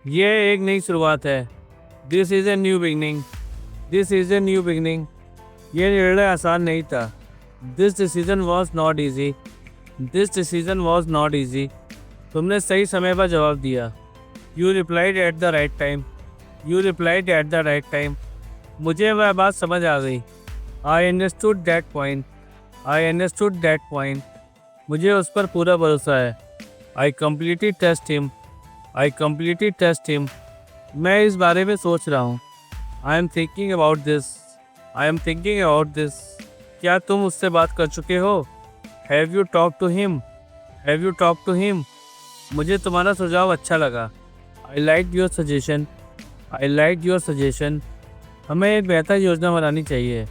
ये एक नई शुरुआत है। This is a new beginning. This is a new beginning. ये निर्णय आसान नहीं था। This decision was not easy. This decision was not easy. तुमने सही समय पर जवाब दिया। You replied at the right time. You replied at the right time. मुझे वह बात समझ आ गई। I understood that point. I understood that point. मुझे उस पर पूरा भरोसा है। आई completely trust him. I completely trust him. मैं इस बारे में सोच रहा हूँ। I am thinking about this. I am thinking about this. क्या तुम उससे बात कर चुके हो? Have you talk to him? Have you talk to him? मुझे तुम्हारा सुझाव अच्छा लगा। I like your suggestion. I like your suggestion. हमें एक बेहतर योजना बनानी चाहिए।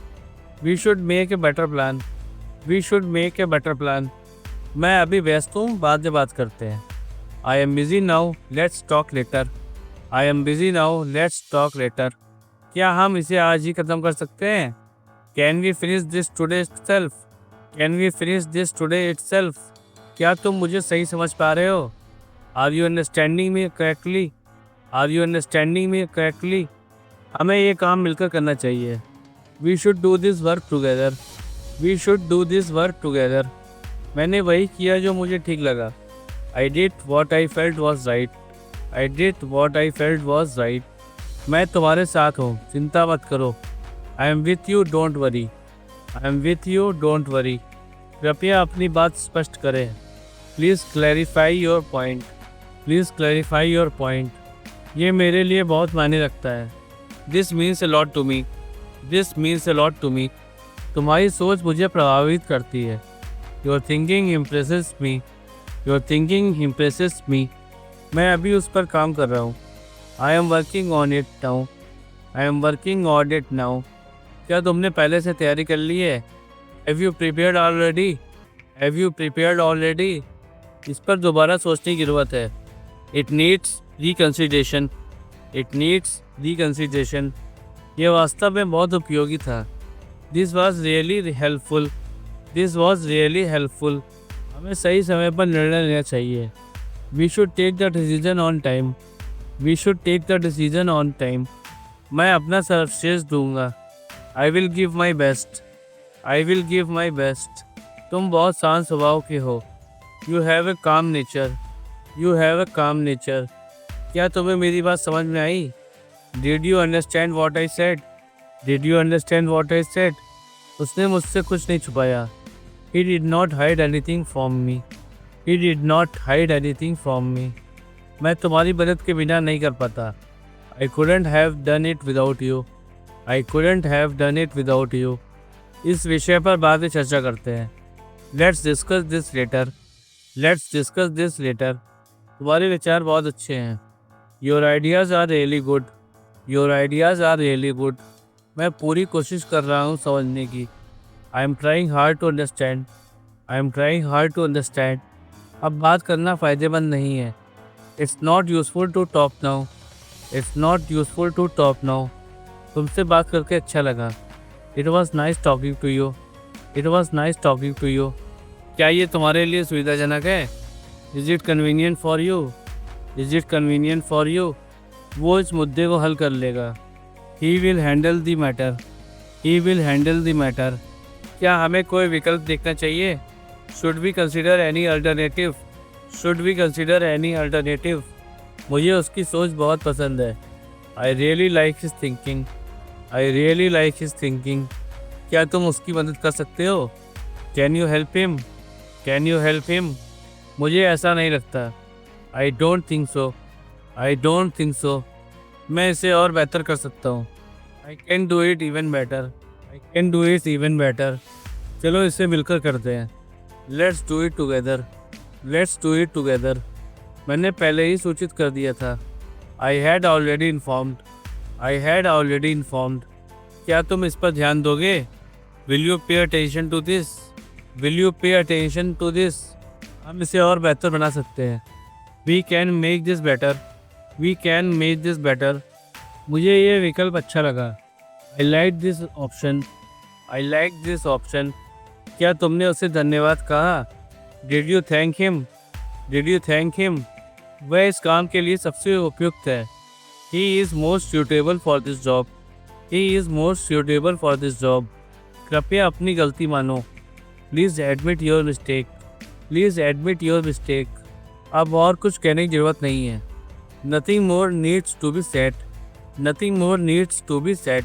We should make a better plan. We should make a better plan. मैं अभी व्यस्त हूँ, बाद में बात करते हैं। I am busy now, let's talk later. I am busy now, let's talk later. क्या हम इसे आज ही ख़त्म कर सकते हैं? Can we finish this today itself? Can we finish this today itself? क्या तुम मुझे सही समझ पा रहे हो? Are you understanding me correctly? Are you understanding me correctly? हमें ये काम मिलकर करना चाहिए। We should do this work together. We should do this work together. मैंने वही किया जो मुझे ठीक लगा। I did what I felt was right. I did what I felt was right. मैं तुम्हारे साथ हूँ, चिंता मत करो। I am with you, don't worry. I am with you, don't worry. कृपया अपनी बात स्पष्ट करें। Please clarify your point. Please clarify your point. ये मेरे लिए बहुत मायने रखता है। This means a lot to me. This means a lot to me. तुम्हारी सोच मुझे प्रभावित करती है। Your thinking impresses me. Your thinking impresses me. मैं अभी उस पर काम कर रहा हूँ। I am working on it now. I am working on it now. क्या तुमने पहले से तैयारी कर ली है? Have you prepared already? Have you prepared already? इस पर दोबारा सोचने की ज़रूरत है। It needs reconsideration. It needs reconsideration. यह वास्तव में बहुत उपयोगी था। This was really helpful. This was really helpful. हमें सही समय पर निर्णय लेना चाहिए। We should take the decision on time. We should take the decision on time. मैं अपना सर्वश्रेष्ठ दूंगा। I will give my best. I will give my best. तुम बहुत शांत स्वभाव के हो। यू हैव ए काम नेचर। यू हैव ए काम नेचर। क्या तुम्हें मेरी बात समझ में आई? Did you understand what I said? Did you understand what I said? उसने मुझसे कुछ नहीं छुपाया। He did not hide anything from me. He did not hide anything from me. मैं तुम्हारी मदद के बिना नहीं कर पाता। I couldn't have done it without you. I couldn't have done it without you. इस विषय पर बाद में चर्चा करते हैं। Let's discuss this later. Let's discuss this later. तुम्हारे विचार बहुत अच्छे हैं। Your ideas are really good. Your ideas are really good. मैं पूरी कोशिश कर रहा हूँ समझने की। I am trying hard to understand. I am trying hard to understand. अब बात करना फ़ायदेमंद नहीं है। It's not useful to talk now. It's not useful to talk now. तुमसे बात करके अच्छा लगा। It was nice talking to you. It was nice talking to you. क्या ये तुम्हारे लिए सुविधाजनक है? Is it convenient for you? Is it convenient for you? वो इस मुद्दे को हल कर लेगा। He will handle the matter. He will handle the matter. क्या हमें कोई विकल्प देखना चाहिए? Should we consider any alternative? Should we consider any alternative? मुझे उसकी सोच बहुत पसंद है। I really like his thinking. I really like his thinking. क्या तुम उसकी मदद कर सकते हो? Can you help him? Can you help him? मुझे ऐसा नहीं लगता। I don't think so. I don't think so. मैं इसे और बेहतर कर सकता हूँ। I can do it even better. I can do it even better. चलो इसे मिलकर करते हैं। Let's do it together. Let's do it together. मैंने पहले ही सूचित कर दिया था। I had already informed. I had already informed. क्या तुम इस पर ध्यान दोगे? Will you pay attention to this? Will you pay attention to this? हम इसे और बेहतर बना सकते हैं। We can make this better. We can make this better. मुझे ये विकल्प अच्छा लगा। I like this option. I like this option. क्या तुमने उसे धन्यवाद कहा? Did you thank him? Did you thank him? वह इस काम के लिए सबसे उपयुक्त है। He is most suitable for this job. He is most suitable for this job. कृपया अपनी गलती मानो। Please admit your mistake. Please admit your mistake. अब और कुछ कहने की जरूरत नहीं है। Nothing more needs to be said. Nothing more needs to be said.